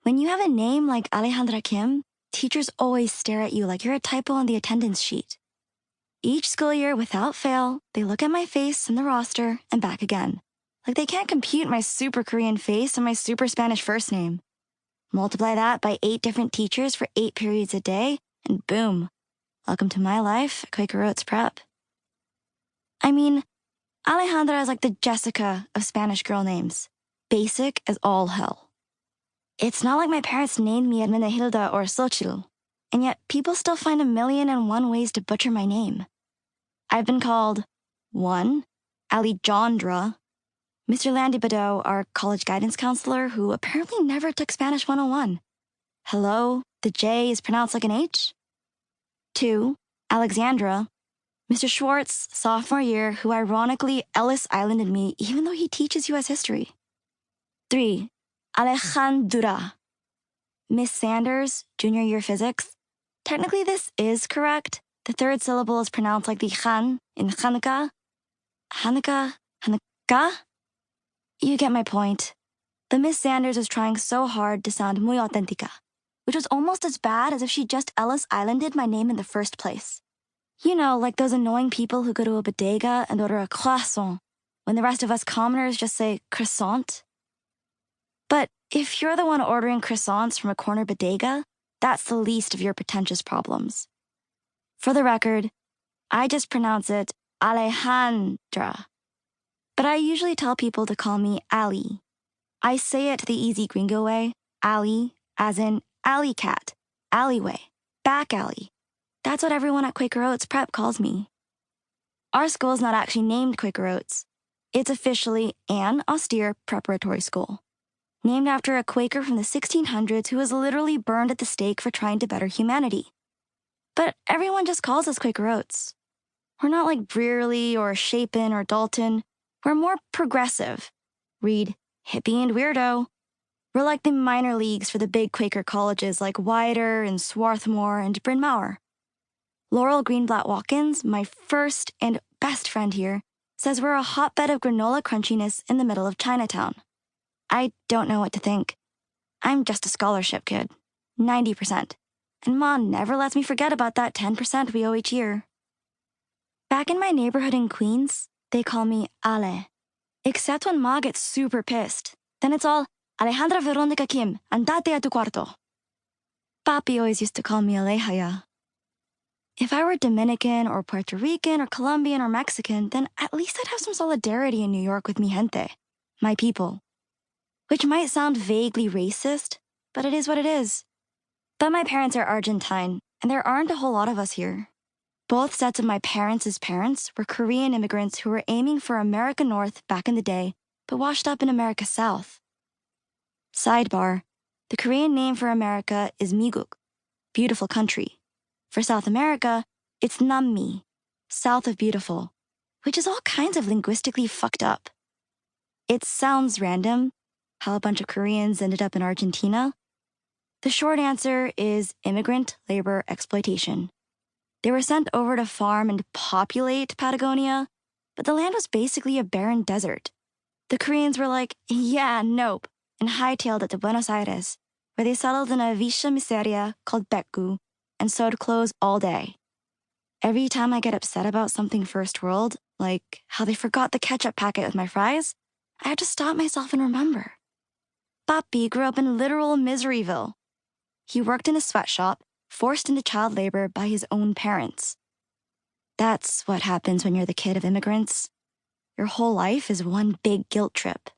When you have a name like Alejandra Kim, teachers always stare at you like you're a typo on the attendance sheet. Each school year, without fail, they look at my face and the roster and back again. Like they can't compute my super Korean face and my super Spanish first name. Multiply that by 8 different teachers for 8 periods a day, and boom. Welcome to my life at Quaker Oats Prep. I mean, Alejandra is like the Jessica of Spanish girl names. Basic as all hell. It's not like my parents named me Hermenegilda or Xochitl, and yet people still find 1,000,001 ways to butcher my name. I've been called 1. Alejandra, Mr. Landy Badeau, our college guidance counselor, who apparently never took Spanish 101. Hello, the J is pronounced like an H. 2. Alexandra, Mr. Schwartz, sophomore year, who ironically Ellis Islanded me even though he teaches U.S. history. 3. Alejandra, Miss Sanders, junior year physics. Technically this is correct. The 3rd syllable is pronounced like the Chan in Hanukkah. Hanukkah? You get my point. The Miss Sanders was trying so hard to sound muy auténtica, which was almost as bad as if she just Ellis Islanded my name in the first place. You know, like those annoying people who go to a bodega and order a croissant when the rest of us commoners just say croissant. But if you're the one ordering croissants from a corner bodega, that's the least of your pretentious problems. For the record, I just pronounce it Alejandra. But I usually tell people to call me Ali. I say it the easy gringo way, Ali, as in alley cat, alleyway, back alley. That's what everyone at Quaker Oats Prep calls me. Our school is not actually named Quaker Oats. It's officially an austere preparatory school, named after a Quaker from the 1600s who was literally burned at the stake for trying to better humanity. But everyone just calls us Quaker Oats. We're not like Brearley or Chapin or Dalton. We're more progressive. Read hippie and weirdo. We're like the minor leagues for the big Quaker colleges like Whyder and Swarthmore and Bryn Mawr. Laurel Greenblatt Watkins, my first and best friend here, says we're a hotbed of granola crunchiness in the middle of Chinatown. I don't know what to think. I'm just a scholarship kid, 90%, and Ma never lets me forget about that 10% we owe each year. Back in my neighborhood in Queens, they call me Ale, except when Ma gets super pissed. Then it's all, Alejandra Veronica Kim, andate a tu cuarto. Papi always used to call me Alejaya. If I were Dominican or Puerto Rican or Colombian or Mexican, then at least I'd have some solidarity in New York with mi gente, my people. Which might sound vaguely racist, but it is what it is. But my parents are Argentine, and there aren't a whole lot of us here. Both sets of my parents' parents were Korean immigrants who were aiming for America North back in the day, but washed up in America South. Sidebar, the Korean name for America is Miguk, beautiful country. For South America, it's Nammi, south of beautiful, which is all kinds of linguistically fucked up. It sounds random, how a bunch of Koreans ended up in Argentina. The short answer is immigrant labor exploitation. They were sent over to farm and populate Patagonia, but the land was basically a barren desert. The Koreans were like, yeah, nope, and hightailed it to Buenos Aires, where they settled in a villa miseria called Bekgu and sewed clothes all day. Every time I get upset about something first world, like how they forgot the ketchup packet with my fries, I have to stop myself and remember. Papi grew up in literal Miseryville. He worked in a sweatshop, forced into child labor by his own parents. That's what happens when you're the kid of immigrants. Your whole life is one big guilt trip.